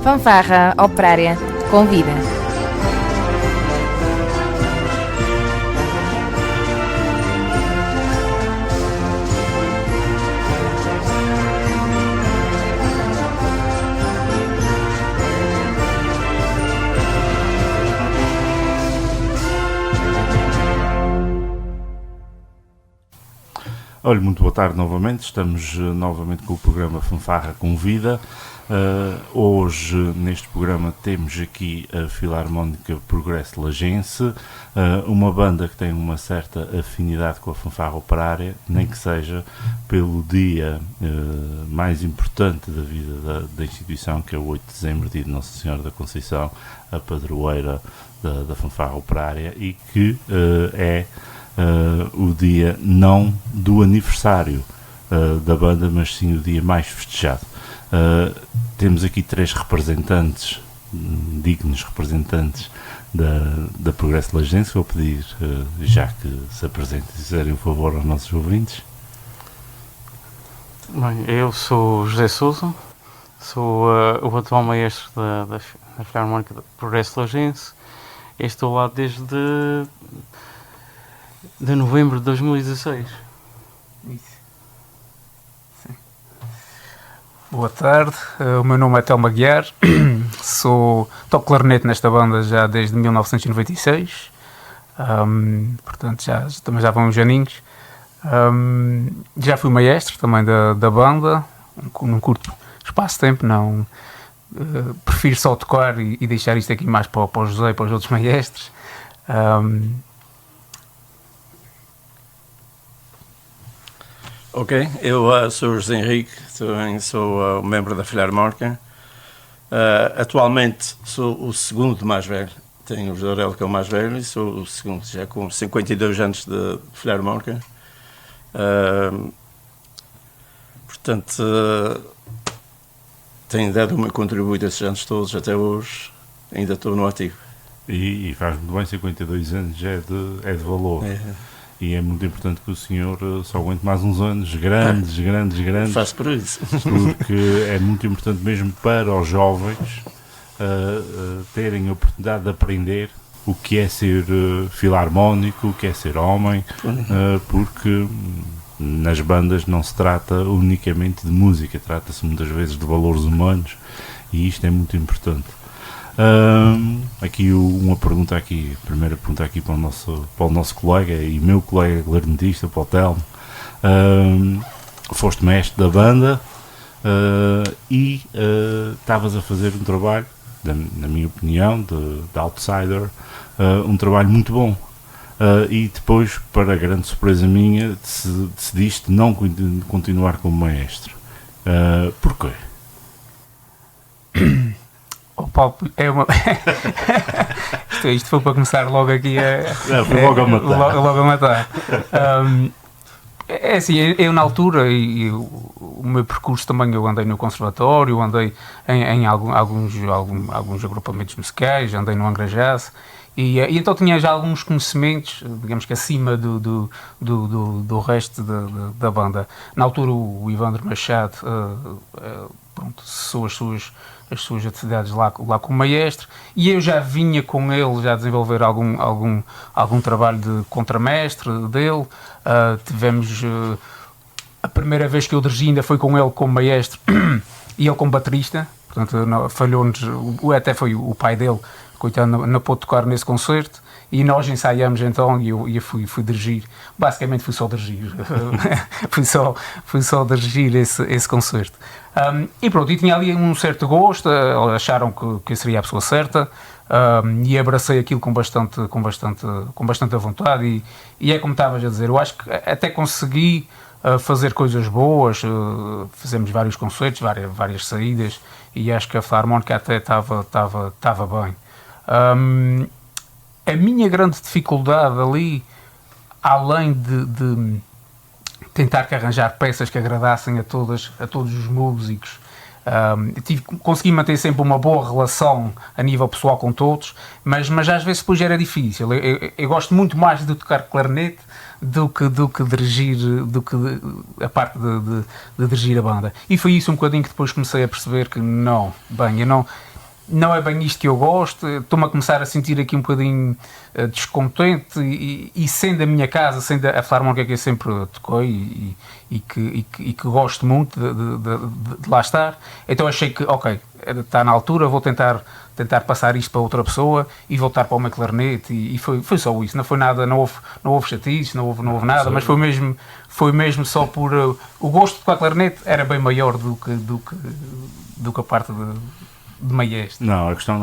Fanfarra Operária convida. Olha, muito boa tarde novamente, estamos novamente com o programa Fanfarra Convida. Hoje neste programa temos aqui a Filarmónica Progresso Lagense, uma banda que tem uma certa afinidade com a fanfarra operária, nem que seja pelo dia mais importante da vida da instituição, que é o 8 de dezembro, dia de Nossa Senhora da Conceição, a padroeira da fanfarra operária, e que é o dia não do aniversário da banda, mas sim o dia mais festejado. Temos aqui três representantes, dignos representantes da Progresso Lagense. Vou pedir já que se apresentem e fizerem um favor aos nossos ouvintes. Bem, eu sou José Sousa, sou o atual maestro da Filarmónica da Progresso Lagense e estou lá desde de novembro de 2016. Isso. Sim. Boa tarde, o meu nome é Telmo Aguiar, toco clarinete nesta banda já desde 1996, portanto também já vão uns aninhos. Já fui maestro também da banda, num curto espaço de tempo, não, prefiro só tocar e deixar isto aqui mais para o José e para os outros maestros. Ok, eu sou o José Henrique, também sou membro da Filarmónica. Atualmente sou o segundo mais velho, tenho o José Aurélio, que é o mais velho, e sou o segundo, já com 52 anos de Filarmónica. Portanto, tenho dado o meu contributo esses anos todos, até hoje, ainda estou no ativo. E faz muito bem, 52 anos já é de valor. E é muito importante que o senhor só aguente mais uns anos grandes. Faz por isso. Porque é muito importante mesmo para os jovens terem a oportunidade de aprender o que é ser filarmónico, o que é ser homem, porque nas bandas não se trata unicamente de música, trata-se muitas vezes de valores humanos, e isto é muito importante. Aqui uma pergunta aqui, a primeira pergunta aqui para o nosso colega e meu colega clarinetista, para o Telmo. Foste mestre da banda e estavas a fazer um trabalho, na minha opinião, de outsider, um trabalho muito bom. E depois, para grande surpresa minha, decidiste não continuar como maestro. Porquê? Oh, Paulo, é uma... isto foi para começar logo aqui foi logo a matar. É assim, eu na altura, o meu percurso também, eu andei no conservatório, andei em alguns agrupamentos musicais, andei no Angra Jazz, e então tinha já alguns conhecimentos, digamos que acima do resto da banda. Na altura o Ivandro Machado cessou as suas atividades lá como maestro, e eu já vinha com ele já desenvolver algum trabalho de contramestre dele. Tivemos a primeira vez que eu dirigi ainda foi com ele como maestro e ele como baterista, portanto falhou-nos, até foi o pai dele, coitado, não pôde tocar nesse concerto, e nós ensaiamos então, e eu fui dirigir, basicamente fui só dirigir, fui só dirigir esse concerto. E pronto, e tinha ali um certo gosto, acharam que eu seria a pessoa certa, e abracei aquilo com bastante vontade, e é como estavas a dizer, eu acho que até consegui fazer coisas boas, fizemos vários concertos, várias saídas, e acho que a Filarmónica até estava bem. A minha grande dificuldade ali, além de tentar que arranjar peças que agradassem a todos os músicos, consegui manter sempre uma boa relação a nível pessoal com todos, mas às vezes depois era difícil. Eu gosto muito mais de tocar clarinete do que dirigir, a parte de dirigir a banda. E foi isso um bocadinho que depois comecei a perceber que eu não é bem isto que eu gosto, estou-me a começar a sentir aqui um bocadinho descontente e sendo a minha casa, sendo a Filarmónica que eu sempre toquei e que gosto muito de lá estar, então achei que, ok, está na altura, vou tentar passar isto para outra pessoa e voltar para o meu clarinete e foi só isso, não foi nada, não houve chatice, não houve nada, mas foi mesmo só por o gosto de tocar clarinete era bem maior do que a parte de maestro. Não, a questão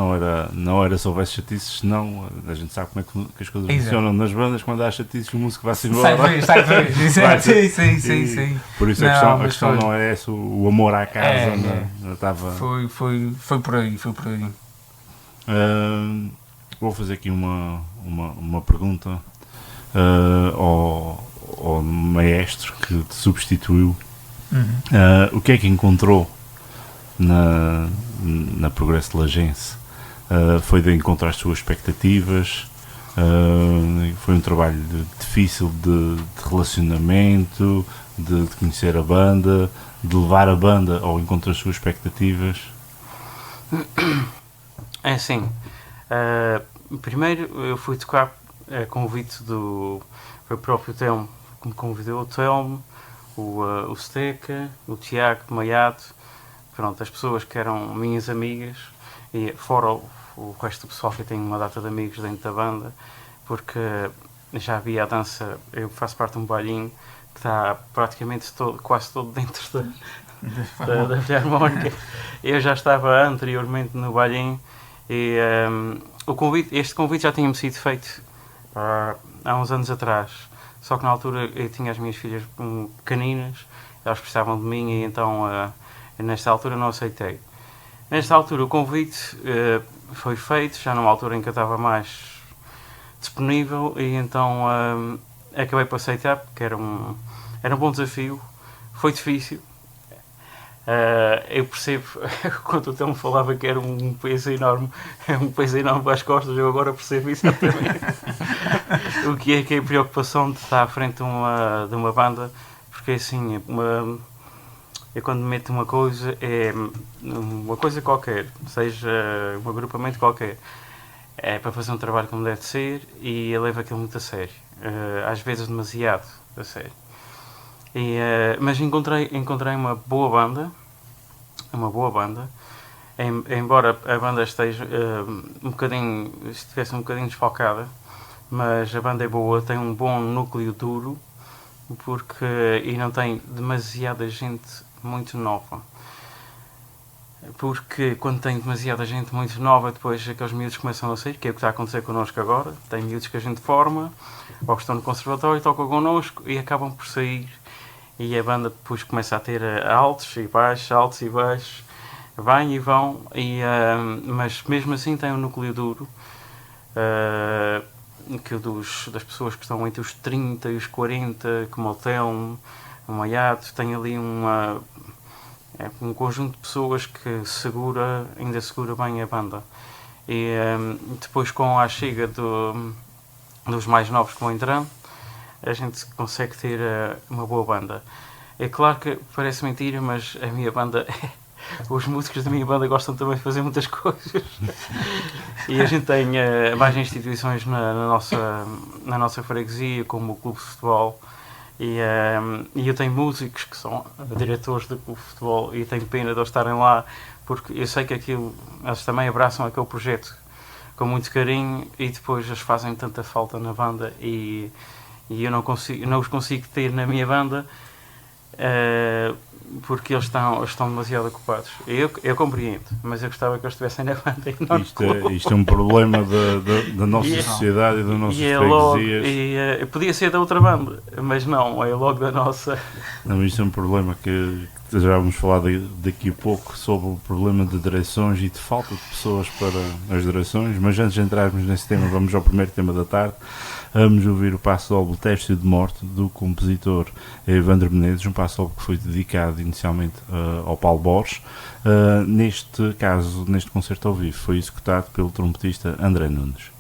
não era se houvesse chatices, senão a gente sabe como é que as coisas funcionam nas bandas, quando há chatices o músico vai-se embora. Sai fez. Sim. Por isso a questão não é esse, o amor à casa. Estava... Foi por aí. Vou fazer aqui uma pergunta ao maestro que te substituiu. O que é que encontrou na Progresso Lagense? Foi de encontrar as suas expectativas? Foi um trabalho difícil de relacionamento, de conhecer a banda, de levar a banda ao encontro das suas expectativas? É assim, primeiro eu fui tocar a convite foi o próprio Telmo que me convidou, o Telmo, o Steca, o Tiago Maiato, pronto, as pessoas que eram minhas amigas, e fora o resto do pessoal que eu tenho uma data de amigos dentro da banda, porque já havia a dança, eu faço parte de um bailinho que está praticamente quase todo dentro da Filarmónica. Eu já estava anteriormente no bailinho e este convite já tinha-me sido feito há uns anos atrás, só que na altura eu tinha as minhas filhas pequeninas, elas precisavam de mim e então nesta altura não aceitei. Nesta altura o convite foi feito, já numa altura em que eu estava mais disponível e então acabei por aceitar porque era um bom desafio, foi difícil. Eu percebo, quando o Telmo falava que era um peso enorme para as costas, eu agora percebo exatamente o que é a preocupação de estar à frente de uma banda, porque assim, eu quando meto uma coisa, é uma coisa qualquer, seja um agrupamento qualquer, é para fazer um trabalho como deve ser e eu levo aquilo muito a sério, às vezes demasiado a sério. Mas encontrei uma boa banda, embora a banda estivesse um bocadinho desfalcada, mas a banda é boa, tem um bom núcleo duro, e não tem demasiada gente muito nova. Porque quando tem demasiada gente muito nova, depois aqueles miúdos começam a sair, que é o que está a acontecer connosco agora. Tem miúdos que a gente forma, ou que estão no conservatório, tocam connosco e acabam por sair. E a banda depois começa a ter altos e baixos, vêm e vão, mas mesmo assim tem um núcleo duro, que das pessoas que estão entre os 30 e os 40, como o Telmo, o Maiato, tem ali um conjunto de pessoas que ainda segura bem a banda. E depois com a chega dos mais novos que vão entrando, a gente consegue ter uma boa banda. É claro que parece mentira, mas a minha banda, os músicos da minha banda gostam também de fazer muitas coisas. E a gente tem mais instituições na nossa freguesia, como o Clube de Futebol. E eu tenho músicos que são diretores do Clube de Futebol e tenho pena de eles estarem lá, porque eu sei que eles também abraçam aquele projeto com muito carinho e depois eles fazem tanta falta na banda e eu não os consigo ter na minha banda porque eles estão demasiado ocupados. Eu compreendo, mas eu gostava que eles estivessem na banda e não isto é um problema da nossa sociedade e das nossas freguesias. Podia ser da outra banda, mas não, é logo da nossa. Não, isto é um problema que já vamos falar daqui a pouco, sobre o problema de direções e de falta de pessoas para as direções, mas antes de entrarmos nesse tema, vamos ao primeiro tema da tarde. Vamos ouvir o Passo-Doble Tércio de Morte, do compositor Evandro Menezes, um passo-doble que foi dedicado inicialmente ao Paulo Borges. Neste caso, neste concerto ao vivo, foi executado pelo trompetista André Nunes.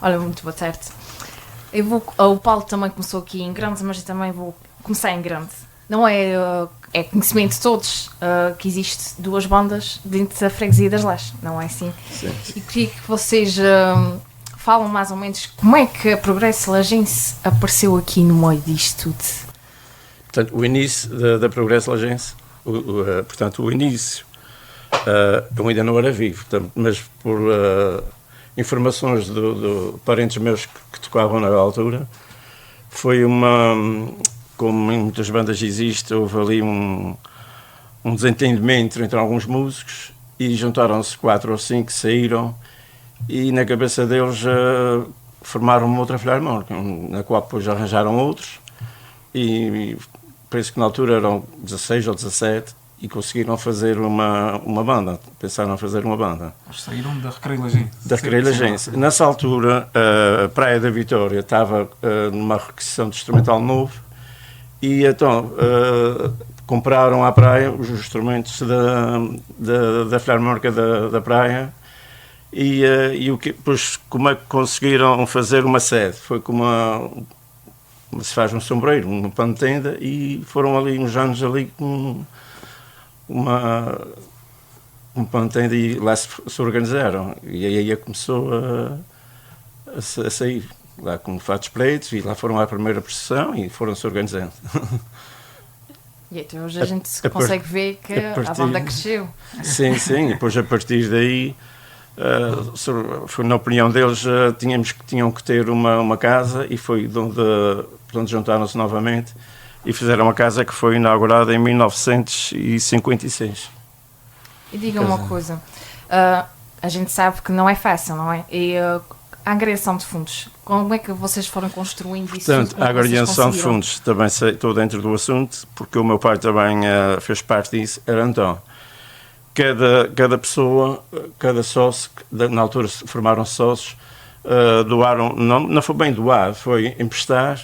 Olha, muito boa tarde. O Paulo também começou aqui em grande, mas eu também vou começar em grande. Não é, é conhecimento de todos que existe duas bandas dentro da freguesia das Lajes, não é assim? Sim. E queria que vocês falam mais ou menos como é que a Progresso Lajense apareceu aqui no meio disto tudo. Portanto, o início da Progresso Lajense, portanto, o início, eu ainda não era vivo, portanto, mas por informações de parentes meus que tocavam na altura, foi como em muitas bandas existe, houve ali um desentendimento entre alguns músicos e juntaram-se 4 ou 5, saíram e na cabeça deles formaram uma outra filarmónica, na qual depois arranjaram outros e penso que na altura eram 16 ou 17 e conseguiram fazer uma banda, pensaram em fazer uma banda. Eles saíram da Recreio Lajense. Da Recreio Lajense. Nessa altura, a Praia da Vitória estava numa requisição de instrumental novo e então compraram à praia os instrumentos da Filarmónica da Praia E depois, como é que conseguiram fazer uma sede? Foi como se faz um sombreiro, uma pano de tenda, e foram ali uns anos ali com um pano de tenda, e lá se organizaram. E aí começou a sair, lá com fatos pretos, e lá foram à primeira procissão e foram-se organizando. E então hoje a gente consegue ver que a banda cresceu. Sim, e depois a partir daí, na opinião deles, tinham que ter uma casa, e foi de onde juntaram-se novamente e fizeram uma casa que foi inaugurada em 1956. E diga-me uma coisa, a gente sabe que não é fácil, não é? E a angariação de fundos, como é que vocês foram construindo isso? Portanto, a angariação de fundos, também estou dentro do assunto, porque o meu pai também fez parte disso, era Antão. Cada pessoa, cada sócio, na altura formaram-se sócios, doaram, não foi bem doar, foi emprestar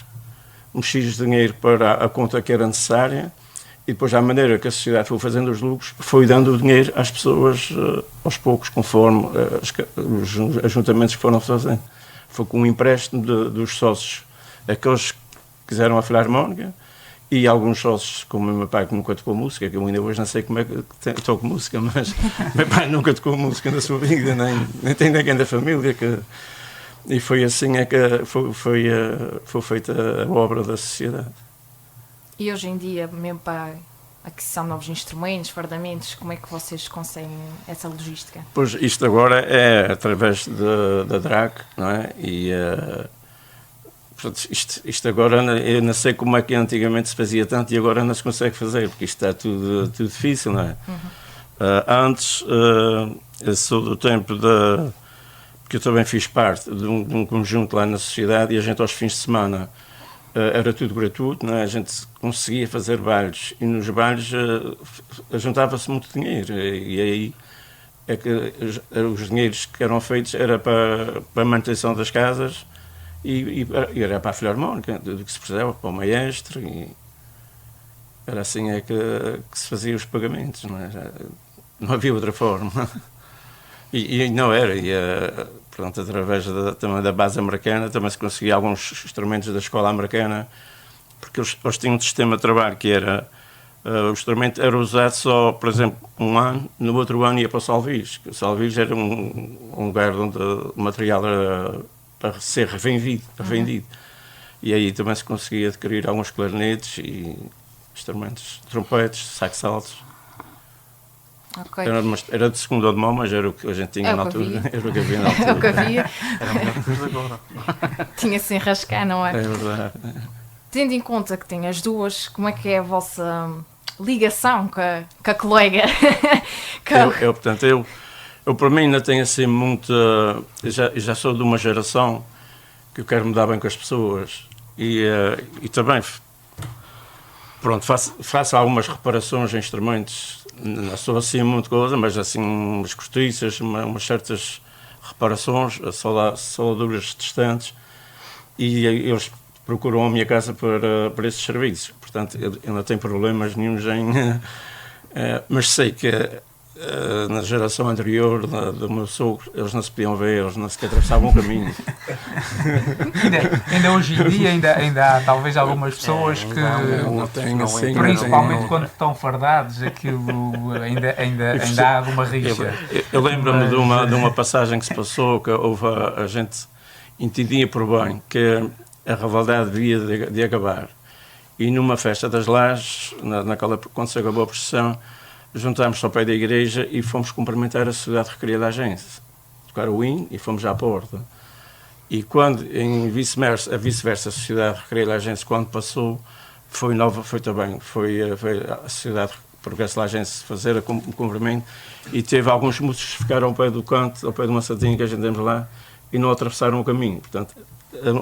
um X de dinheiro para a conta que era necessária, e depois, à maneira que a sociedade foi fazendo os lucros, foi dando o dinheiro às pessoas aos poucos, conforme os ajuntamentos que foram fazendo. Foi com um empréstimo dos sócios, aqueles que quiseram a Filarmónica, e alguns sócios, como o meu pai, que nunca tocou música, que eu ainda hoje não sei como é que toco música, mas meu pai nunca tocou música na sua vida, nem tem ninguém da família. E foi assim que foi feita a obra da sociedade. E hoje em dia, mesmo para aquisição de novos instrumentos, fardamentos, como é que vocês conseguem essa logística? Pois isto agora é através da DRAC, não é? E portanto, isto agora, eu não sei como é que antigamente se fazia tanto e agora não se consegue fazer, porque isto está tudo difícil, não é? Antes, eu sou do tempo porque eu também fiz parte de um conjunto lá na sociedade, e a gente aos fins de semana era tudo gratuito, não é? A gente conseguia fazer bailes, e nos bailes juntava-se muito dinheiro, e aí é que os dinheiros que eram feitos era para a manutenção das casas, e era para a Filarmónica, do que se precisava, para o maestro, e era assim que se faziam os pagamentos, não é? Não havia outra forma. E não era, portanto, através também da base americana, também se conseguia alguns instrumentos da escola americana, porque eles tinham um sistema de trabalho que era, o instrumento era usado só, por exemplo, um ano, no outro ano ia para o Salvis. O Salvis era um lugar onde o material era para ser revendido. E aí também se conseguia adquirir alguns clarinetes e instrumentos, trompetes, sax altos. Okay. Era de segunda mão, mas era o que a gente tinha na altura. Era o que havia na altura. É o que havia. Era melhor que agora. Tinha-se sem rascar, não é? É verdade. Tendo em conta que tem as duas, como é que é a vossa ligação com a colega? Portanto, eu para mim ainda tenho assim muito... Já sou de uma geração que eu quero me dar bem com as pessoas, e também pronto, faço algumas reparações em instrumentos. Não sou assim muito coisa, mas assim umas cortiças, umas certas reparações, soldaduras distantes, e eles procuram a minha casa para esses serviços. Portanto, eu não tenho problemas nenhuns mas sei que na geração anterior do meu sogro, eles não se podiam ver, eles não sequer atravessavam o caminho. ainda hoje em dia ainda há talvez algumas pessoas que, não tem, assim, principalmente quando estão fardados, aquilo ainda há alguma rixa. Eu lembro-me de uma passagem que se passou, que houve a gente entendia por bem que a rivalidade devia de acabar, e numa festa das Lajes, quando se acabou a procissão, juntámos-nos ao pé da igreja e fomos cumprimentar a Sociedade Recreia da Agência, tocar o hino e fomos à porta. E quando, a vice-versa, a Sociedade Recreia da Agência, quando passou, foi a Sociedade Progresso da Agência fazer o cumprimento, e teve alguns músicos que ficaram ao pé do canto, ao pé de uma santinha que a gente temos lá, e não atravessaram o caminho. Portanto,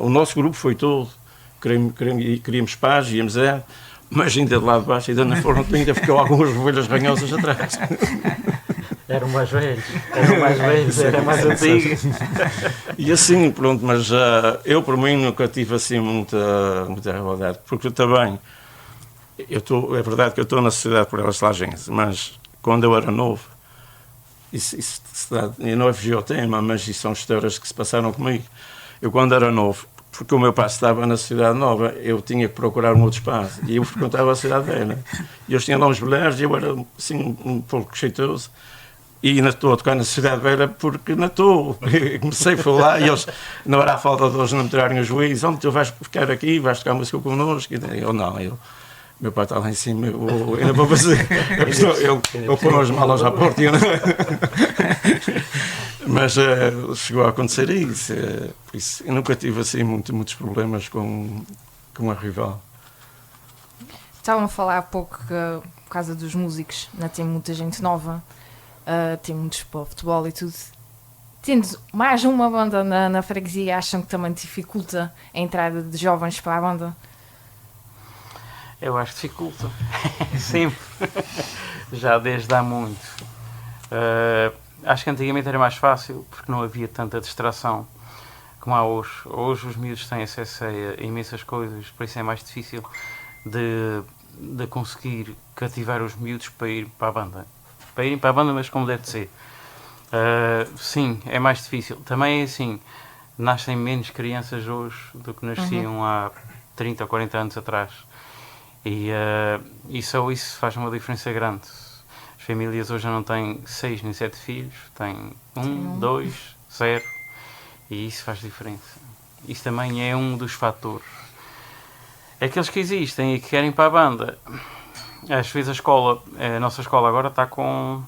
o nosso grupo foi todo, queríamos paz, íamos mas ainda de lá de baixo, ainda ficou algumas ovelhas ranhosas atrás. Eram mais velhos, eram mais antigos. E assim, pronto, mas eu por mim nunca tive assim muita rivalidade, porque eu também, é verdade que eu estou na Sociedade Progresso da Agência, mas quando eu era novo, eu não é fugir ao tema, mas isso são histórias que se passaram comigo. Eu, quando era novo, porque o meu pai estava na Cidade Nova, eu tinha que procurar um outro espaço, e eu frequentava a Cidade Velha. E eles tinham lá uns bilhares, e eu era, assim, um pouco jeitoso, e ainda estou a tocar na Cidade Velha porque ainda estou. Comecei a falar, e eles, não era a falta de eles não me tirarem os juízes, onde tu vais ficar aqui, vais tocar música connosco, e eu não, meu pai está lá em cima, eu ainda vou fazer. Eu pôr as malas à porta. Mas chegou a acontecer isso. Por isso. Eu nunca tive assim muitos problemas com a rival. Estavam a falar há pouco que, por causa dos músicos, ainda tem muita gente nova, tem muitos para o futebol e tudo. Tendo mais uma banda na freguesia, acham que também dificulta a entrada de jovens para a banda? Eu acho que dificulta. Sempre. Já desde há muito. Acho que antigamente era mais fácil, porque não havia tanta distração como há hoje. Hoje os miúdos têm acesso a imensas coisas, por isso é mais difícil de conseguir cativar os miúdos para ir para a banda. Para irem para a banda, mas como deve de ser. Sim, é mais difícil. Também é assim, nascem menos crianças hoje do que nasciam há 30 ou 40 anos atrás. E só isso faz uma diferença grande. As famílias hoje já não têm 6 nem 7 filhos, têm 1, 2, 0, e isso faz diferença. Isso também é um dos fatores. Aqueles que existem e que querem para a banda, às vezes a nossa escola agora está com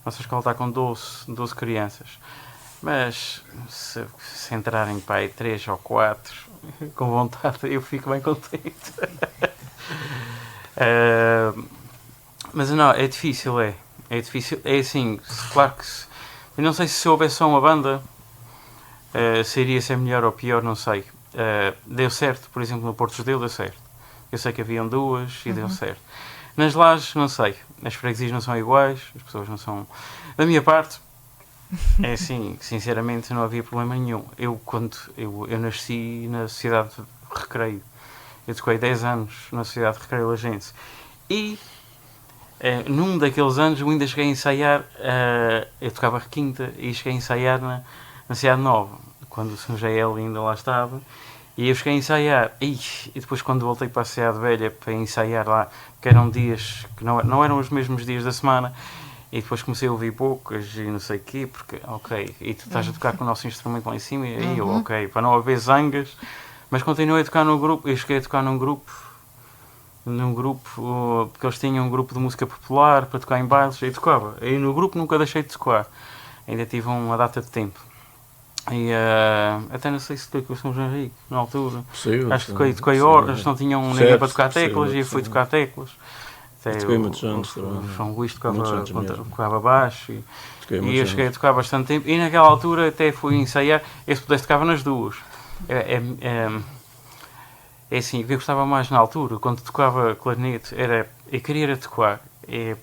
12 crianças, mas se entrarem para aí 3 ou 4 com vontade, eu fico bem contente. Mas não, é difícil, é difícil, é assim, claro que eu não sei se houvesse só uma banda, se iria ser melhor ou pior, não sei. Deu certo, por exemplo, no Porto Judeu deu certo. Eu sei que haviam 2 e deu certo. Nas Lajes, não sei, as freguesias não são iguais, as pessoas não são... Da minha parte, é assim, sinceramente não havia problema nenhum. Eu nasci na Sociedade de Recreio. Eu toquei 10 anos na Sociedade de Recreio Lagense. E num daqueles anos eu ainda cheguei a ensaiar, eu tocava requinta e cheguei a ensaiar na Cidade Nova, quando o Sr. Jael ainda lá estava. E eu cheguei a ensaiar, e depois quando voltei para a Cidade Velha para ensaiar lá, que eram dias que não eram os mesmos dias da semana, e depois comecei a ouvir poucas e não sei o quê, porque, ok, e tu estás a tocar com o nosso instrumento lá em cima, e aí eu, ok, para não haver zangas, mas continuei a tocar no grupo, eu cheguei a tocar num grupo, porque eles tinham um grupo de música popular para tocar em bailes, e tocava, e no grupo nunca deixei de tocar, ainda tive uma data de tempo. E até não sei se toquei com o São João Henrique na altura. Possível, acho que toquei horas, não tinham ninguém para tocar teclas e eu fui tocar teclas. Até o João Luís tocava baixo e eu cheguei a tocar bastante tempo. E naquela altura até fui ensaiar, esse pudesse tocava nas duas. É assim, eu gostava mais na altura, quando tocava clarinete, eu queria tocar.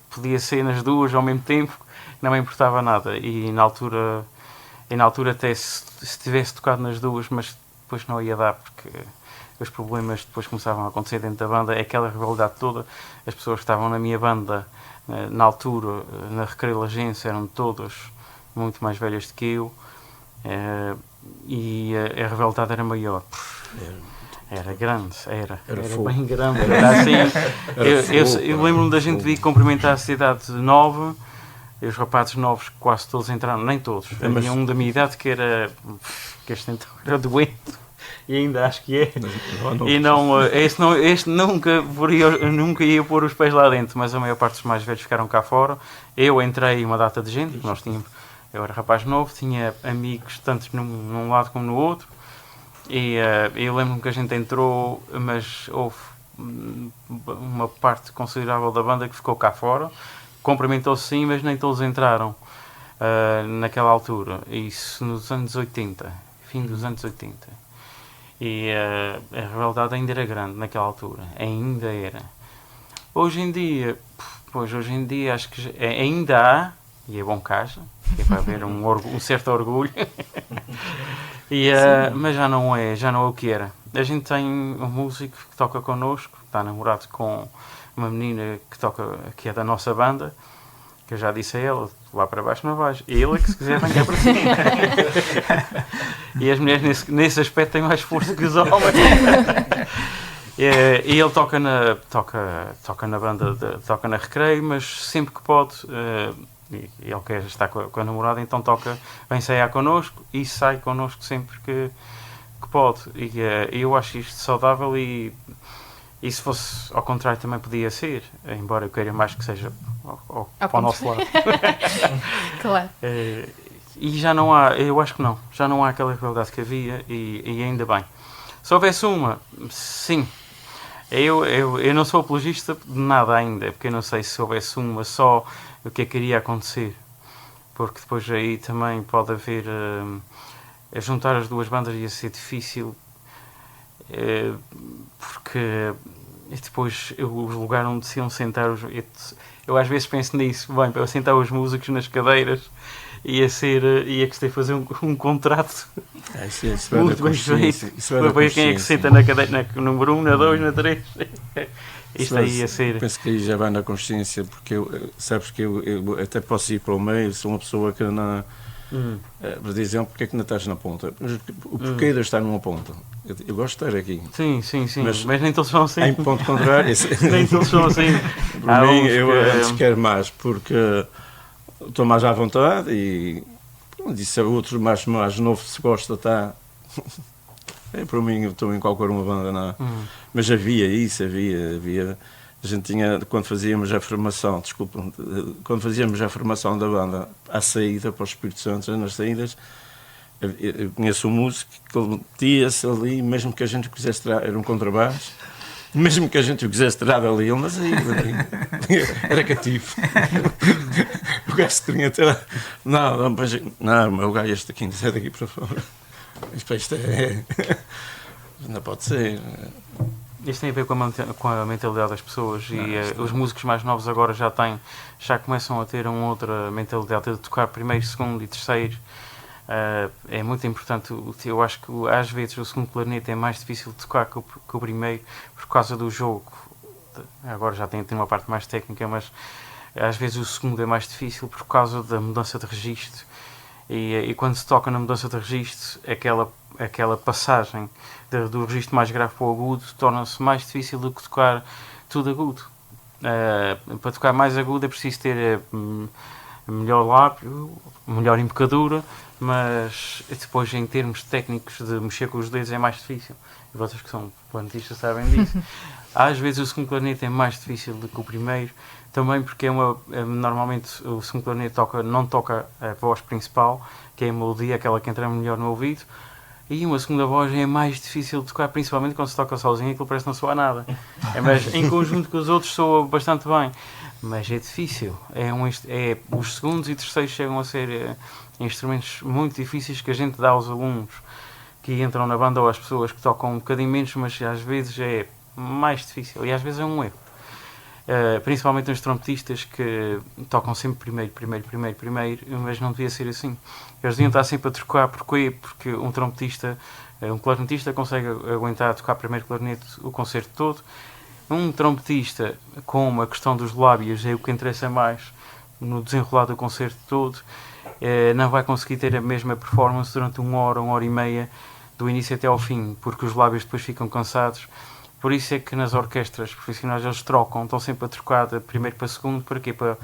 Podia ser nas duas ao mesmo tempo, não me importava nada. E na altura até se tivesse tocado nas duas, mas depois não ia dar, porque os problemas depois começavam a acontecer dentro da banda, aquela rivalidade toda. As pessoas que estavam na minha banda, na altura, na Recreio Lagense, eram todas muito mais velhas do que eu, e a rivalidade era maior. Era grande, era bem grande. Era assim, eu lembro-me da gente vir cumprimentar a Cidade Nova. E os rapazes novos quase todos entraram, nem todos. Havia um da minha idade que este então era doente, e ainda acho que é. E este nunca ia pôr os pés lá dentro, mas a maior parte dos mais velhos ficaram cá fora. Eu entrei uma data de gente, eu era rapaz novo, tinha amigos tanto num lado como no outro, e eu lembro-me que a gente entrou, mas houve uma parte considerável da banda que ficou cá fora. Cumprimentou-se sim, mas nem todos entraram naquela altura. Isso nos anos 80, fim dos anos 80. E a rivalidade ainda era grande naquela altura. Ainda era. Hoje em dia acho que ainda há, e é bom que haja, que é para haver um certo orgulho. Mas já não é o que era. A gente tem um músico que toca connosco, está namorado com uma menina que é da nossa banda, que eu já disse a ele, lá para baixo não vais. Ele é que se quiser vem cá para cima. E as mulheres nesse aspecto têm mais força que os homens. E ele toca na banda, toca na Recreio, mas sempre que pode, ele quer estar com a namorada, então vem ensaiar connosco e sai connosco sempre que pode. E eu acho isto saudável e se fosse ao contrário também podia ser, embora eu queira mais que seja para o nosso lado. Claro. E já não há, eu acho que não, já não há aquela rivalidade que havia e ainda bem. Se houvesse uma, sim. Eu não sou apologista de nada ainda, porque eu não sei se houvesse uma só o que é que iria acontecer. Porque depois aí também pode haver... juntar as duas bandas ia ser difícil, porque depois o lugar onde se iam sentar... Eu às vezes penso nisso, bem, para sentar os músicos nas cadeiras ia que ter fazer um contrato Isso muito bem feito para ver quem é que senta na cadeira, no número 1, na 2, na 3. Isto aí ia ser. Penso que aí já vai na consciência, porque sabes que eu até posso ir para o meio, sou uma pessoa que não. Por exemplo, porque é que não estás na ponta? O porquê de estar numa ponta? Eu gosto de estar aqui. Sim, mas nem todos são assim. Em ponto contrário. Nem todos são assim. Por mim, eu antes quero mais, porque estou mais à vontade e disse a outros mais novo se gosta, está. Para mim, eu estou em qualquer uma banda, não. Mas havia isso, havia. A gente tinha, quando fazíamos a formação, da banda à saída para o Espírito Santo, nas saídas, eu conheço um músico que ele metia-se ali, mesmo que a gente quisesse tirar, era um contrabaixo, mesmo que a gente o quisesse tirar dali, ele não saía dali. Era cativo. O gajo tinha até. Não, o gajo este aqui, sai daqui para fora. Isto não pode ser. Isto tem a ver com a mentalidade das pessoas e os músicos mais novos agora já começam a ter uma outra mentalidade de tocar primeiro, segundo e terceiro. É muito importante. Eu acho que às vezes o segundo clarinete é mais difícil de tocar que o primeiro por causa do jogo. Agora já tem uma parte mais técnica, mas às vezes o segundo é mais difícil por causa da mudança de registro. E quando se toca na mudança de registro, aquela passagem do registro mais grave para o agudo torna-se mais difícil do que tocar tudo agudo. Para tocar mais agudo é preciso ter melhor lábio, melhor embocadura, mas depois em termos técnicos de mexer com os dedos é mais difícil. E vocês que são clarinetistas sabem disso. Às vezes o segundo clarinete é mais difícil do que o primeiro, também porque normalmente o segundo clarinete não toca a voz principal, que é a melodia, aquela que entra melhor no ouvido, e uma segunda voz é mais difícil de tocar, principalmente quando se toca sozinho, aquilo parece não soar nada. Mas em conjunto com os outros soa bastante bem, mas é difícil. Os segundos e terceiros chegam a ser instrumentos muito difíceis que a gente dá aos alunos que entram na banda ou às pessoas que tocam um bocadinho menos, mas às vezes é mais difícil e às vezes é um erro. Principalmente os trompetistas que tocam sempre primeiro, mas não devia ser assim. Eles deviam estar sempre a trocar. Porquê? Porque um trompetista, um clarinetista consegue aguentar tocar primeiro clarinete o concerto todo. Um trompetista, com a questão dos lábios, é o que interessa mais no desenrolar do concerto todo, não vai conseguir ter a mesma performance durante uma hora e meia, do início até ao fim, porque os lábios depois ficam cansados. Por isso é que nas orquestras profissionais eles trocam, estão sempre a trocar de primeiro para segundo. Para quê? Para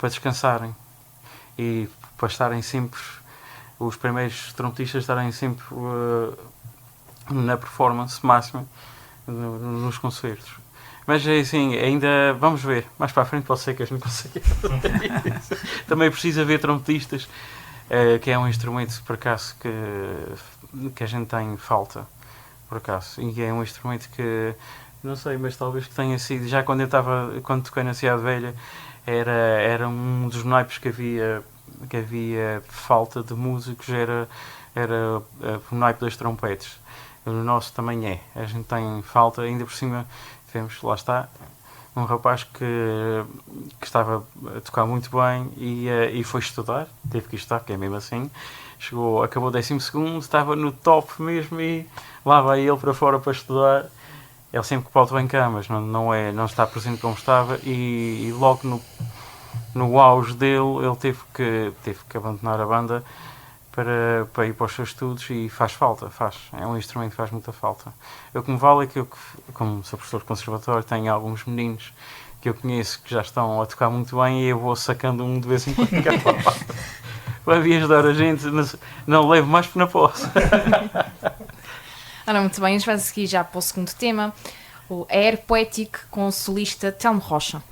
descansarem e para estarem sempre, os primeiros trompetistas estarem sempre na performance máxima nos concertos. Mas assim, ainda vamos ver, mais para a frente pode ser que a gente consiga fazer isso. Também precisa haver trompetistas, que é um instrumento por acaso que a gente tem falta. Por acaso, e é um instrumento que não sei, mas talvez que tenha sido já quando toquei na Cidade Velha, era um dos naipes que havia falta de músicos, era o naipe das trompetes. O nosso também a gente tem falta, ainda por cima tivemos, lá está, um rapaz que estava a tocar muito bem e foi estudar, teve que estudar, que é mesmo assim. Acabou o 12º, estava no top mesmo e lá vai ele para fora para estudar. Ele sempre que pode vem cá, mas não está presente como estava e logo no auge dele, ele teve que abandonar a banda para ir para os seus estudos, e faz falta, é um instrumento que faz muita falta. Eu, como vale, que eu, como sou professor de conservatório, tenho alguns meninos que eu conheço que já estão a tocar muito bem, e eu vou sacando um de vez em quando para vir ajudar a gente, não levo mais porque não posso. Ora, muito bem, vamos seguir já para o segundo tema, o Air Poetic com o solista Telmo Rocha.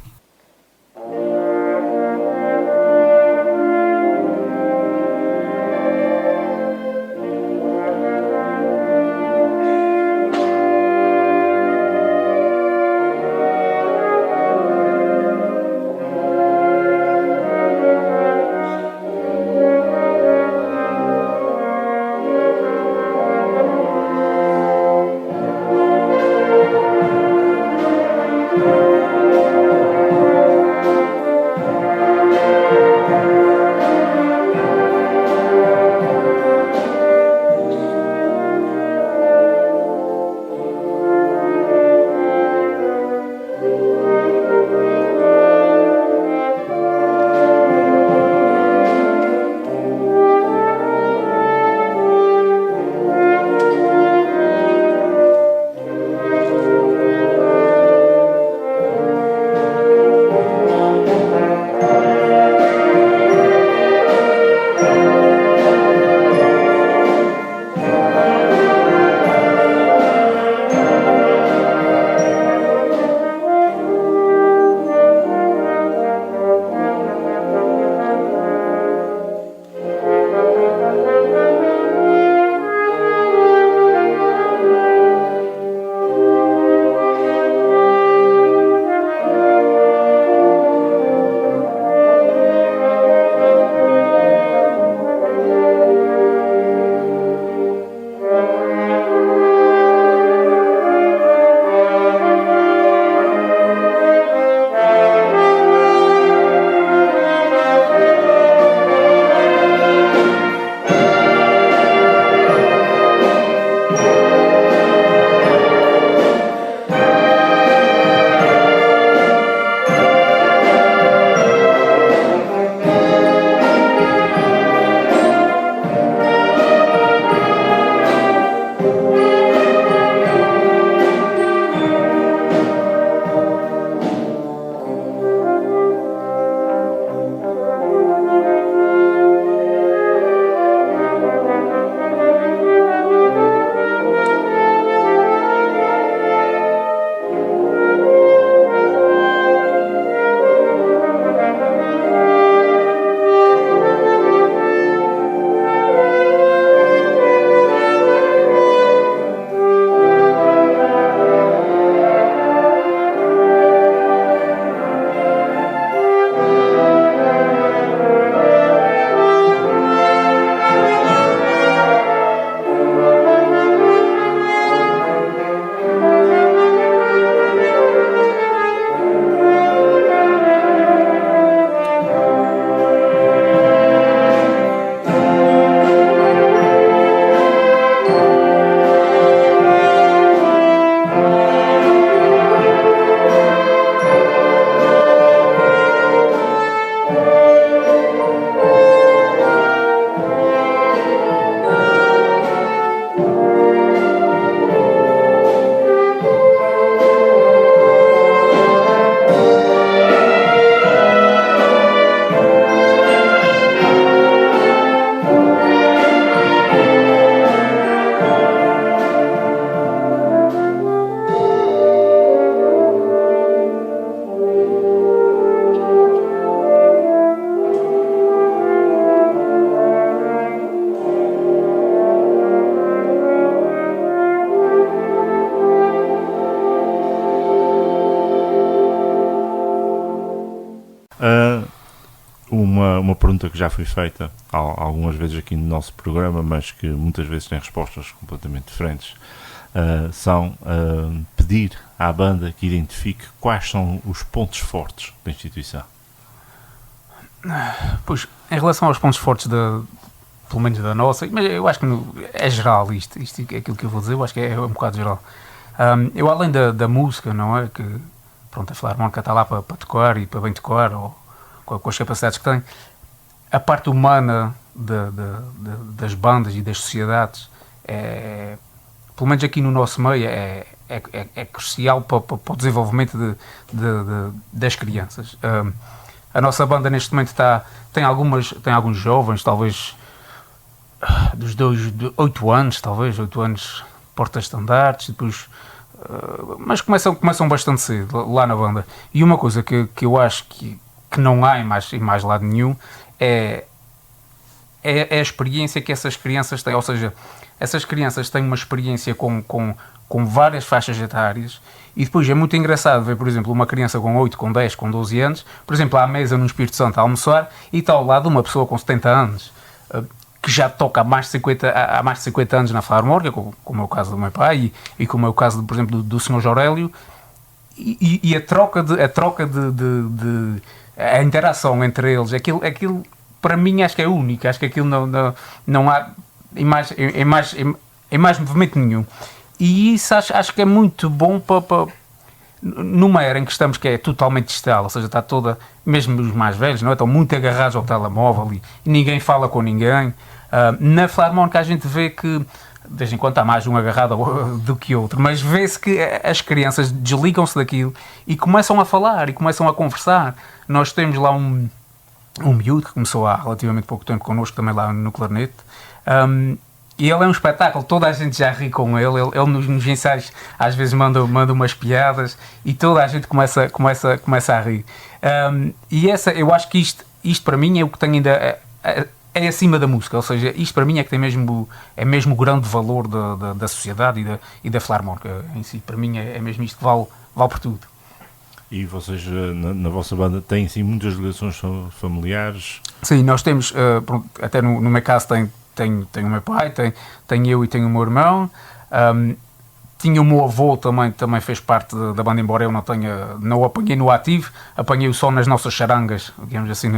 Uma pergunta que já foi feita algumas vezes aqui no nosso programa, mas que muitas vezes tem respostas completamente diferentes, são pedir à banda que identifique quais são os pontos fortes da instituição. Pois, em relação aos pontos fortes pelo menos da nossa, mas eu acho que é geral isto é aquilo que eu vou dizer, eu acho que é um bocado geral. Eu, além da música, não é? Que, pronto, a Filarmónica está lá para tocar e para bem tocar, com as capacidades que tem, a parte humana das bandas e das sociedades, pelo menos aqui no nosso meio, é crucial para o desenvolvimento das crianças. A nossa banda neste momento tem alguns jovens, talvez dos 8 anos, 8 anos porta-estandartes, depois, mas começam bastante cedo lá na banda. E uma coisa que eu acho que não há em mais lado nenhum é a experiência que essas crianças têm, ou seja, essas crianças têm uma experiência com várias faixas etárias, e depois é muito engraçado ver, por exemplo, uma criança com 8, com 10, com 12 anos, por exemplo, à mesa no Espírito Santo a almoçar, e está ao lado de uma pessoa com 70 anos, que já toca há mais de 50 anos na Filarmónica, como é o caso do meu pai, e como é o caso, por exemplo, do Sr. Aurélio, e a troca a interação entre eles, aquilo para mim acho que é único, acho que aquilo não há em mais movimento nenhum. E isso acho que é muito bom para numa era em que estamos, que é totalmente digital, ou seja, está toda, mesmo os mais velhos, não é? Estão muito agarrados ao telemóvel e ninguém fala com ninguém. Na Filarmónica a gente vê que de vez em quando está mais um agarrado do que outro, mas vê-se que as crianças desligam-se daquilo e começam a falar e começam a conversar. Nós temos lá um miúdo que começou há relativamente pouco tempo connosco, também lá no clarinete, e ele é um espetáculo, toda a gente já ri com ele nos ensaios às vezes manda umas piadas e toda a gente começa a rir. E eu acho que isto para mim é o que tem ainda... É acima da música, ou seja, isto para mim é que tem mesmo o grande valor da sociedade e da Filarmónica em si. Para mim é mesmo isto que vale por tudo. E vocês, na vossa banda, têm sim muitas ligações familiares? Sim, nós temos, até no meu caso tem o meu pai, tem eu e tenho o meu irmão. Tinha o meu avô também fez parte da banda, embora eu não o apanhei no ativo, apanhei-o só nas nossas charangas, digamos assim,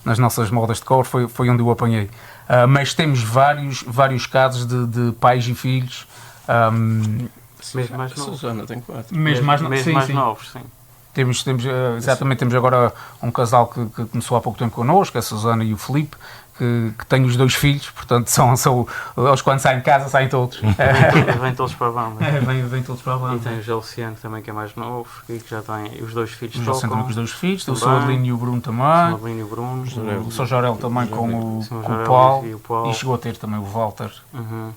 nas nossas modas de cor, foi onde eu o apanhei. Mas temos vários casos de pais e filhos. Mesmo mais novos. Susana tem 4. Mesmo mais novos, sim. Temos agora um casal que começou há pouco tempo connosco, a Susana e o Filipe, que têm os 2 filhos, portanto são eles quando saem de casa saem todos. Vêm todos para a banda. Vêm todos para a banda. E tem o Gelciano também, que é mais novo, e que já tem os 2 filhos. O Gelciano também com os 2 filhos, o Sr. Adelino e o Bruno também. O Sr. Jorel também com o Paulo, e chegou a ter também o Walter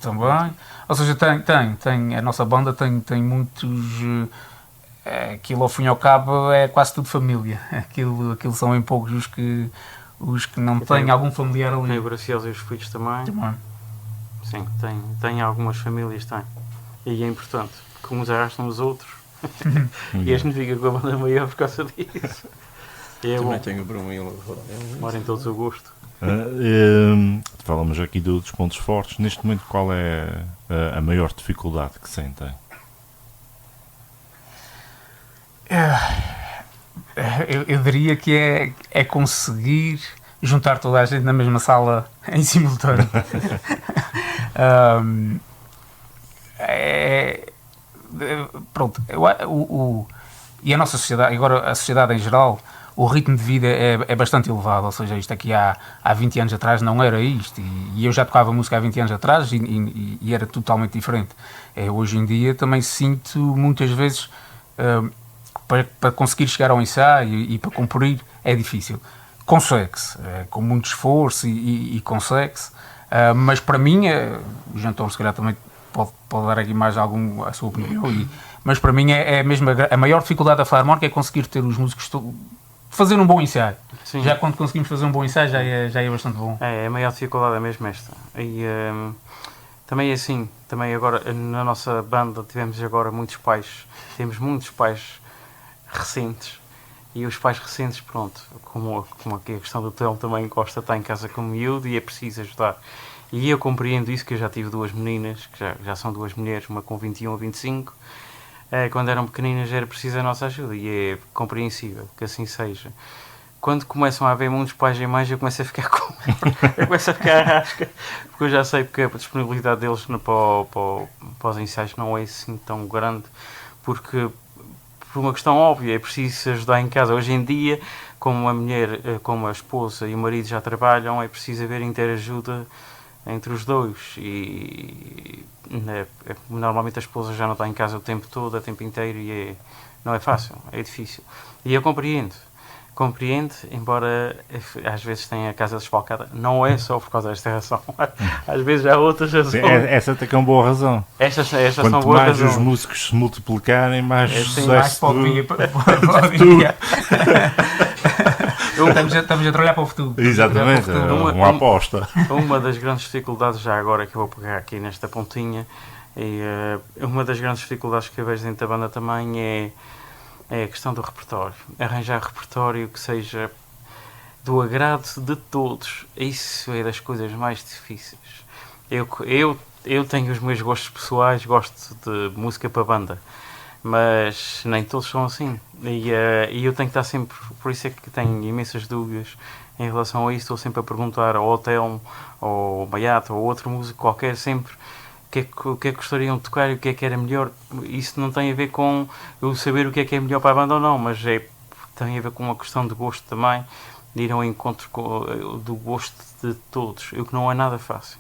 também. Ou seja, a nossa banda tem muitos... Aquilo ao fim e ao cabo é quase tudo família. Aquilo são em poucos os que não têm algum familiar ali. Tem o Gracioso e os filhos também. Sim, tem algumas famílias, tem. E é importante, que uns arrastam os outros. E este não fica com a banda maior por causa disso. Também tem o Bruno e o morem todos a gosto. Falamos aqui dos pontos fortes. Neste momento, qual é a maior dificuldade que sentem? Eu diria que é conseguir juntar toda a gente na mesma sala em simultâneo. Pronto, e a nossa sociedade, agora a sociedade em geral, o ritmo de vida é bastante elevado, ou seja, isto aqui há 20 anos atrás não era isto, e eu já tocava música há 20 anos atrás e era totalmente diferente. Hoje em dia também sinto muitas vezes... Para conseguir chegar ao ensaio e para cumprir é difícil. Consegue-se, com muito esforço e consegue-se, mas para mim, o Jean Tom se calhar também pode dar aqui mais a sua opinião, mas para mim é mesmo a maior dificuldade da Filarmónica é conseguir ter os músicos fazer um bom ensaio. Sim. Já quando conseguimos fazer um bom ensaio já é bastante bom. A maior dificuldade é mesmo esta. E também é assim, também agora na nossa banda temos muitos pais recentes, e os pais recentes, pronto, como aqui a questão do Telmo também gosta de estar em casa com o miúdo e é preciso ajudar. E eu compreendo isso, que eu já tive 2 meninas, que já são 2 mulheres, uma com 21 ou 25, quando eram pequeninas era preciso a nossa ajuda, e é compreensível que assim seja. Quando começam a haver muitos pais e mães, eu começo a ficar à rasca, porque eu já sei que a disponibilidade deles para os ensaios não é assim tão grande, porque por uma questão óbvia, é preciso se ajudar em casa. Hoje em dia, como a mulher, como a esposa e o marido já trabalham, é preciso haver interajuda entre os dois. E normalmente a esposa já não está em casa o tempo todo, o tempo inteiro, e não é fácil, é difícil. E eu compreendo, embora às vezes tenha a casa desfalcada, não é só por causa desta razão, às vezes há outras razões. Essa até que é uma boa razão. Estas são Quanto boas mais razões. os músicos se multiplicarem, mais Mais sucesso para o do- dia. Estamos a trabalhar para o futuro. Exatamente, é uma aposta. Uma das grandes dificuldades, já agora que eu vou pegar aqui nesta pontinha, uma das grandes dificuldades que eu vejo dentro da banda também é a questão do repertório. Arranjar repertório que seja do agrado de todos. Isso é das coisas mais difíceis. Eu tenho os meus gostos pessoais, gosto de música para banda, mas nem todos são assim. E eu tenho que estar sempre, por isso é que tenho imensas dúvidas em relação a isso. Estou sempre a perguntar ao Telmo, ou ao Maiato, ou outro músico qualquer, sempre o que é que gostariam de tocar e o que é que era melhor. Isso não tem a ver com eu saber o que é melhor para a banda ou não, mas tem a ver com uma questão de gosto também, de ir ao encontro do gosto de todos, o que não é nada fácil.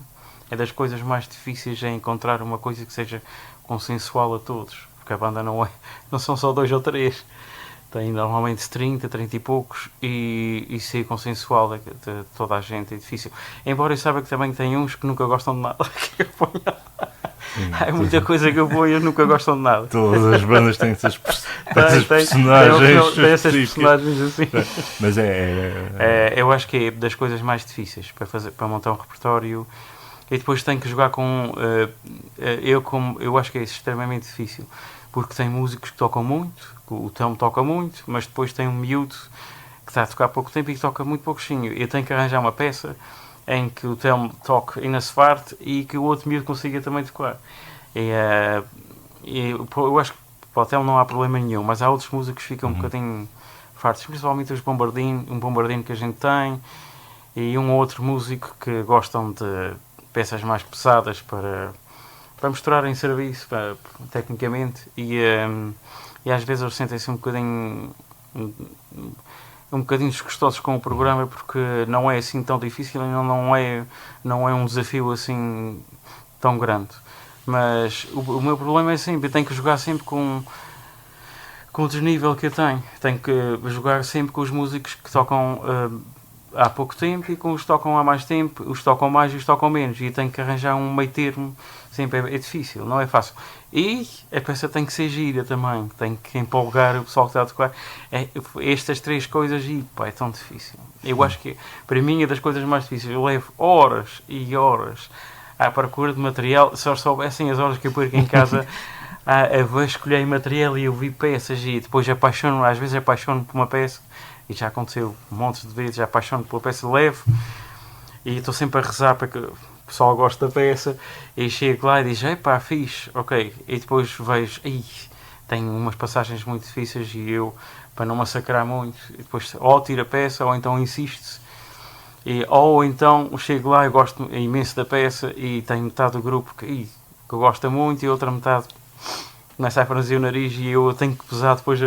É das coisas mais difíceis é encontrar uma coisa que seja consensual a todos, porque a banda não são só 2 ou 3, tem normalmente 30 e poucos, e ser consensual de toda a gente é difícil. Embora eu saiba que também tem uns que nunca gostam de nada que eu ponho. Há muita coisa que eu ponho e nunca gostam de nada. Todas as bandas têm essas Tem personagens. essas personagens assim. Mas eu acho que é das coisas mais difíceis para montar um repertório. E depois tenho que jogar com... eu acho que é extremamente difícil, porque tem músicos que tocam muito, o Telmo toca muito, mas depois tem um miúdo que está a tocar há pouco tempo e que toca muito pouquinho. Eu tenho que arranjar uma peça em que o Telmo toque e na Svart e que o outro miúdo consiga também tocar. Eu acho que para o Telmo não há problema nenhum, mas há outros músicos que ficam um bocadinho fartos, principalmente os um bombardino que a gente tem, e um ou outro músico que gostam de peças mais pesadas para misturar em serviço, tecnicamente, e às vezes eles sentem-se um bocadinho desgostosos com o programa, porque não é assim tão difícil e não é um desafio assim tão grande. Mas o meu problema é sempre, eu tenho que jogar sempre com o desnível que eu tenho. Tenho que jogar sempre com os músicos que tocam há pouco tempo e com os que tocam há mais tempo, os que tocam mais e os que tocam menos, e tenho que arranjar um meio termo. Sempre é difícil, não é fácil. E a peça tem que ser gira também, tem que empolgar o pessoal que está a tocar. Estas 3 coisas, é tão difícil. Eu acho que, para mim, é das coisas mais difíceis. Eu levo horas e horas à procura de material. Se eles soubessem as horas que eu perco em casa a escolher material, e eu vi peças, e depois às vezes apaixono por uma peça, e já aconteceu montes de vezes, apaixono pela peça, levo, e estou sempre a rezar para que o pessoal goste da peça, e chego lá e diz, epá, fixe, ok, e depois vejo, tenho umas passagens muito difíceis, e eu, para não massacrar muito, depois ou tiro a peça, ou então insisto, ou então chego lá e gosto imenso da peça, e tenho metade do grupo que gosta muito, e outra metade começa a franzir o nariz, e eu tenho que pesar depois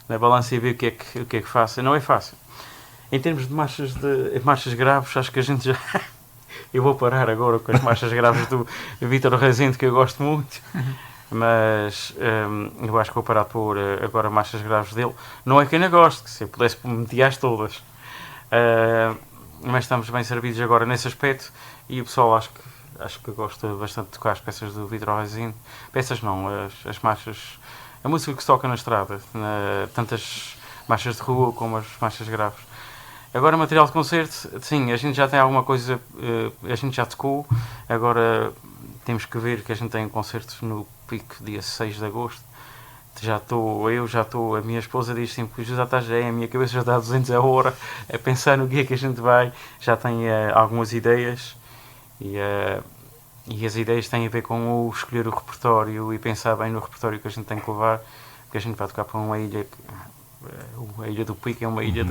na balança e ver o que é que faço. Não é fácil. Em termos de marchas graves, acho que a gente já... Eu vou parar agora com as marchas graves do Vítor Rezende, que eu gosto muito, mas eu acho que vou parar por agora marchas graves dele. Não é que eu não gosto, se eu pudesse meter-as todas. Mas estamos bem servidos agora nesse aspecto, e o pessoal acho que gosta bastante de tocar as peças do Vítor Rezende. Peças não, as marchas... A música que se toca na estrada, tanto as marchas de rua como as marchas graves. Agora, material de concerto, sim, a gente já tem alguma coisa, a gente já tocou, agora temos que ver que a gente tem um concerto no Pico, dia 6 de agosto. A minha esposa diz sempre que já está, a minha cabeça já está a 200 a hora, a pensar no que é que a gente vai, já tem algumas ideias, e as ideias têm a ver com escolher o repertório e pensar bem no repertório que a gente tem que levar, porque a gente vai tocar para uma ilha, a Ilha do Pico é uma ilha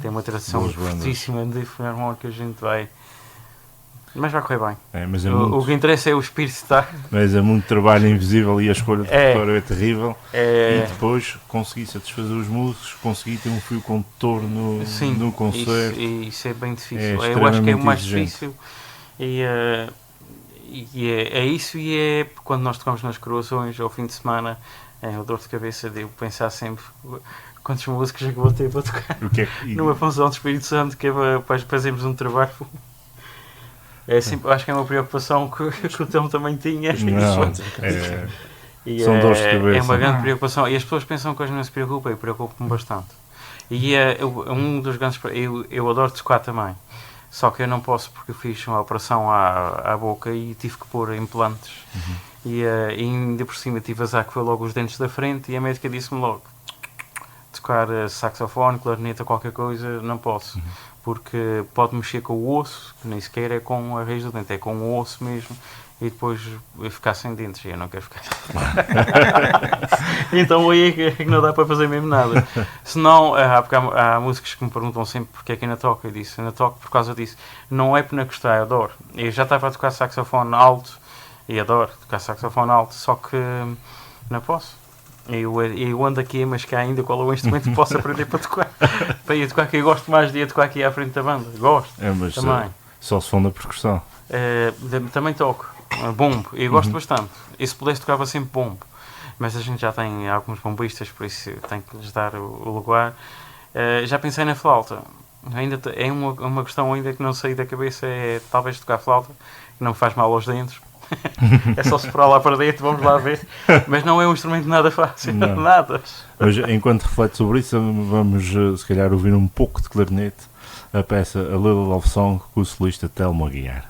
tem uma tradição fortíssima de filarmónica, a gente vai Mas vai correr bem. Mas é O que interessa é o espírito estar. Mas é muito trabalho invisível e a escolha de repertório é terrível. E É, depois consegui satisfazer os músicos, consegui ter um fio condutor no concerto. isso é bem difícil. É Eu acho que é extremamente o mais exigente. difícil. E é isso, e é quando nós tocamos nas coroações ao fim de semana, é a dor de cabeça de eu pensar sempre quantos músicos é que vou ter para tocar O que é que- numa função do Espírito Santo, que é para fazermos um trabalho. É sempre, acho que é uma preocupação que o Telmo também tinha. Não, são dores de cabeça. É uma grande preocupação. E as pessoas pensam que hoje não se preocupa, eu preocupo-me bastante. E um dos grandes. Eu adoro tocar também. Só que eu não posso porque eu fiz uma operação à boca e tive que pôr implantes. E ainda por cima tive azar que foi logo os dentes da frente e a médica disse-me logo: tocar saxofone, clarineta, qualquer coisa, não posso. Porque pode mexer com o osso, que nem sequer é com a raiz do dente, é com o osso mesmo, e depois ficar sem dentes. E eu não quero ficar. Então aí é que não dá para fazer mesmo nada. Senão, porque há músicos que me perguntam sempre porque é que ainda toco. Eu disse: ainda toco por causa disso. Não é por não gostar, eu adoro. Eu já estava a tocar saxofone alto e adoro tocar saxofone alto, só que não posso. Eu ando aqui a mascar ainda qual é o instrumento que posso aprender para tocar. Para ir tocar que eu gosto mais de ir tocar aqui à frente da banda. Gosto. Mas também. só se for na percussão. Também toco. Bombo. Eu gosto bastante. E se pudesse tocava sempre bombo. Mas a gente já tem alguns bombistas, por isso tenho que lhes dar o lugar. Já pensei na flauta. Ainda é uma questão ainda que não saí da cabeça. É talvez tocar flauta, que não me faz mal aos dentes. É só soprar lá para dentro, vamos lá ver. Mas não é um instrumento nada fácil, Não. nada. Mas enquanto reflete sobre isso, vamos se calhar ouvir um pouco de clarinete a peça A Little Love Song com o solista Telmo Aguiar.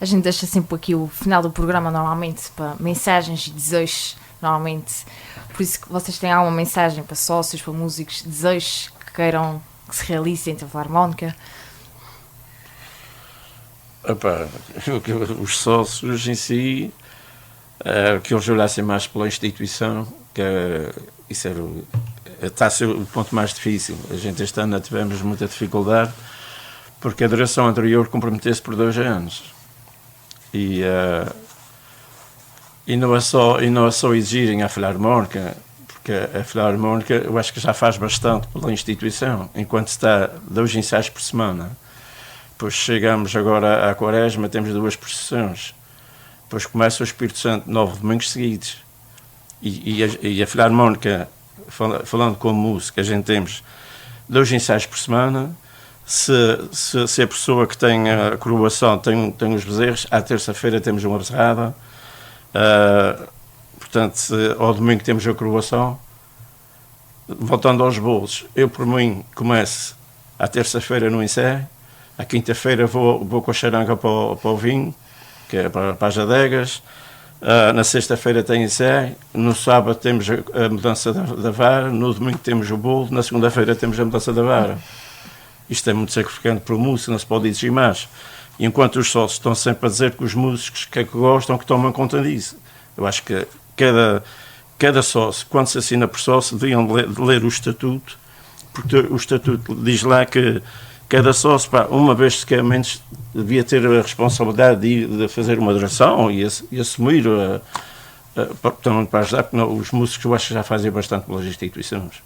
A gente deixa sempre aqui o final do programa, normalmente, para mensagens e desejos, normalmente. Por isso que vocês têm alguma mensagem para sócios, para músicos, desejos que queiram que se realize dentro da Filarmónica? Epá, os sócios em si, que eles olhassem mais pela instituição, isso está a ser o ponto mais difícil. A gente este ano tivemos muita dificuldade, porque a direção anterior comprometeu-se por 2 anos. E não é só exigirem à Filarmónica, porque a Filarmónica eu acho que já faz bastante pela instituição, enquanto está 2 ensaios por semana. Depois chegamos agora à Quaresma, temos 2 procissões. Depois começa o Espírito Santo, 9 domingos seguidos. E a Filarmónica, falando com música, a gente temos 2 ensaios por semana. Se a pessoa que tem a coroação tem os bezerros, à terça-feira temos uma bezerrada. Portanto, ao domingo temos a coroação. Voltando aos bolos, eu por mim começo à terça-feira no ensaio. À quinta-feira vou com a charanga para o vinho, que é para as adegas. Na sexta-feira tem ensaio. No sábado temos a mudança da vara. No domingo temos o bolo. Na segunda-feira temos a mudança da vara. Isto é muito sacrificante para o músico, não se pode exigir mais. E enquanto os sócios estão sempre a dizer que os músicos que gostam, que tomam conta disso. Eu acho que cada sócio, quando se assina por sócio, deviam ler o estatuto, porque o estatuto diz lá que cada sócio, uma vez sequer menos, devia ter a responsabilidade de fazer uma direção e assumir, também para ajudar, porque os músicos eu acho que já fazem bastante pelas instituições.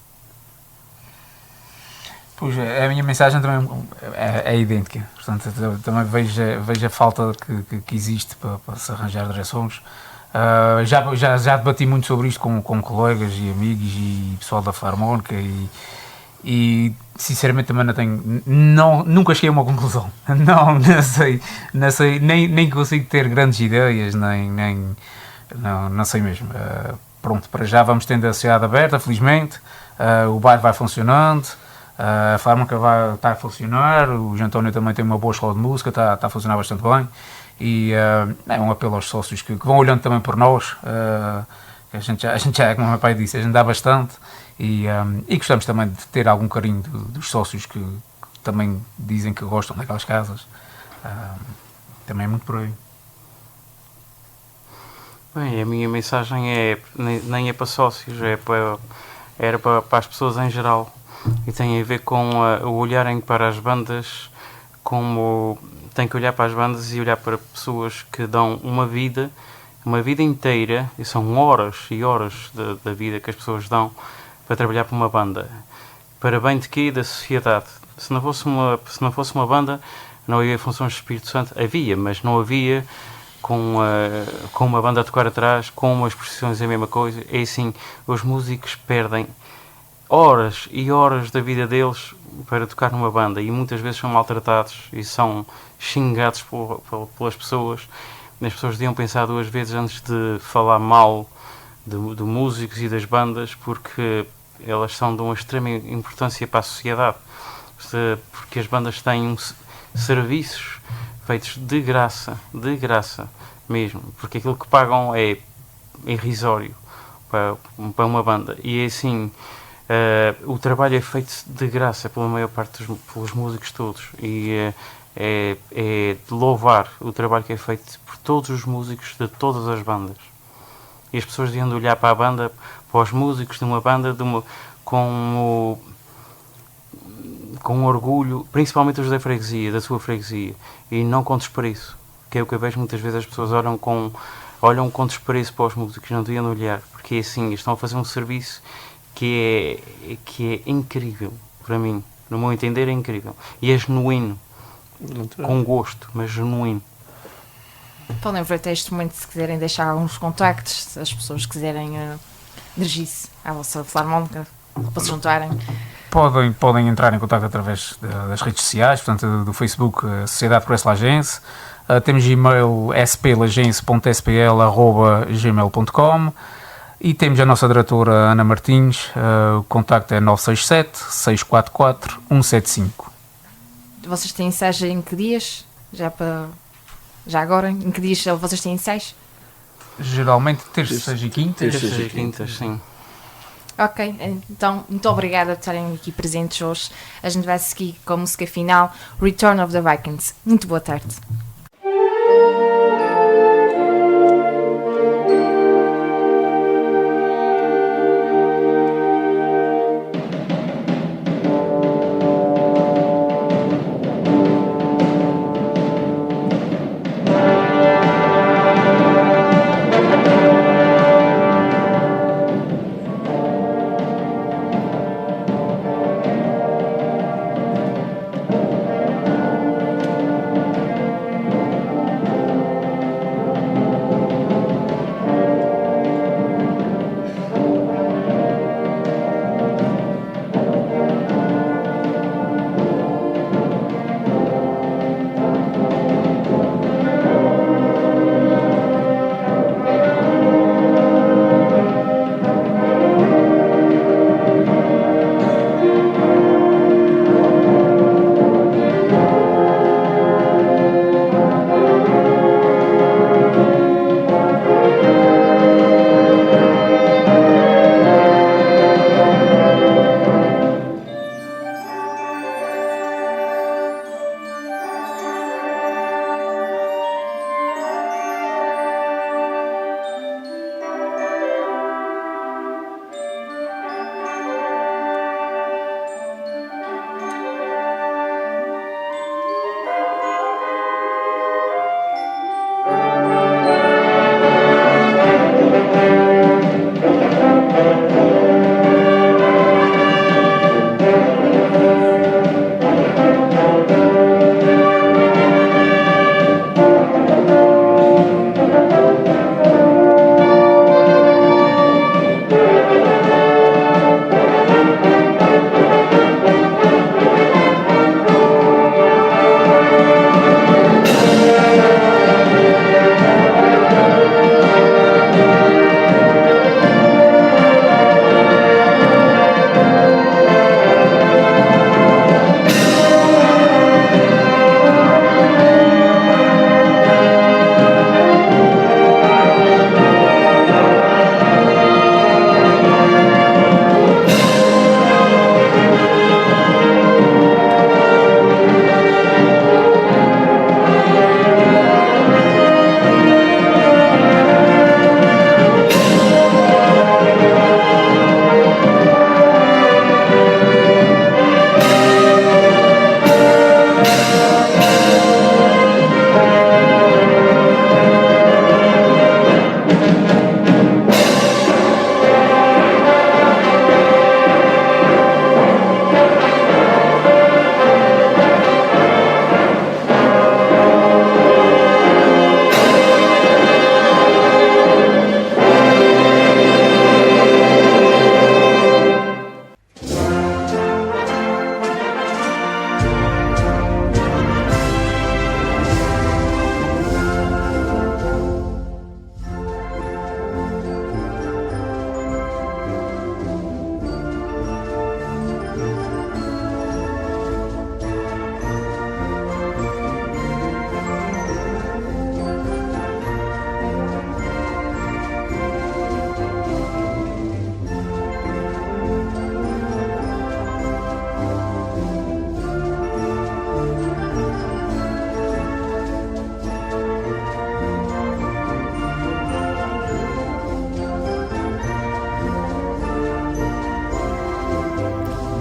Pois a minha mensagem também é idêntica, portanto também vejo a falta que existe para se arranjar direções. Já debati muito sobre isto com colegas e amigos e pessoal da Filarmónica e sinceramente também nunca cheguei a uma conclusão. Não sei, nem consigo ter grandes ideias, não sei mesmo. Pronto, para já vamos tendo a cidade aberta, felizmente, o bairro vai funcionando. A Filarmónica está a funcionar, o João António também tem uma boa escola de música, está a funcionar bastante bem e é um apelo aos sócios que vão olhando também por nós, a gente já, como o meu pai disse, a gente dá bastante e gostamos também de ter algum carinho dos sócios que também dizem que gostam daquelas casas, também é muito por aí. Bem, a minha mensagem nem é para sócios, era para as pessoas em geral. E tem a ver com o olharem para as bandas, como tem que olhar para as bandas e olhar para pessoas que dão uma vida inteira, e são horas e horas da vida que as pessoas dão para trabalhar para uma banda, para bem de quê? Da sociedade. Se não fosse uma banda, não havia funções de Espírito Santo, havia, mas não havia com uma banda a tocar atrás, com as procissões é a mesma coisa. É assim, os músicos perdem horas e horas da vida deles para tocar numa banda e muitas vezes são maltratados e são xingados pelas pessoas. As pessoas deviam pensar 2 vezes antes de falar mal de músicos e das bandas, porque elas são de uma extrema importância para a sociedade, porque as bandas têm serviços feitos de graça mesmo, porque aquilo que pagam é irrisório para uma banda e é assim. O trabalho é feito de graça pela maior parte pelos músicos todos e é de louvar o trabalho que é feito por todos os músicos de todas as bandas. E as pessoas deviam de olhar para a banda, para os músicos de uma banda com orgulho, principalmente os da freguesia, da sua freguesia, e não com desprezo, que é o que eu vejo muitas vezes. As pessoas olham com desprezo para os músicos, não deviam olhar, porque é assim, estão a fazer um serviço que é incrível para mim, no meu entender é incrível e é genuíno, com gosto, mas genuíno. Podem aproveitar este momento se quiserem deixar alguns contactos, se as pessoas quiserem dirigir-se à vossa Filarmónica para se juntarem. Podem entrar em contato através das redes sociais, portanto do Facebook, Sociedade Progresso Lagense. Temos e-mail splagense.spl@gmail.com. E temos a nossa diretora Ana Martins, o contacto é 967-644-175. Vocês têm ensaio em que dias? Já para Já agora, em que dias vocês têm ensaios? Geralmente terças e quintas. Terças e quintas, sim. Ok, então muito obrigada por estarem aqui presentes hoje. A gente vai seguir com a música final, Return of the Vikings. Muito boa tarde.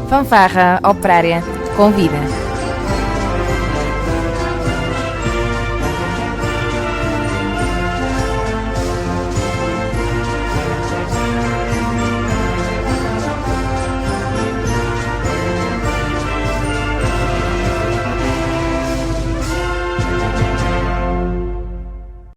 Fanfarra Operária convida.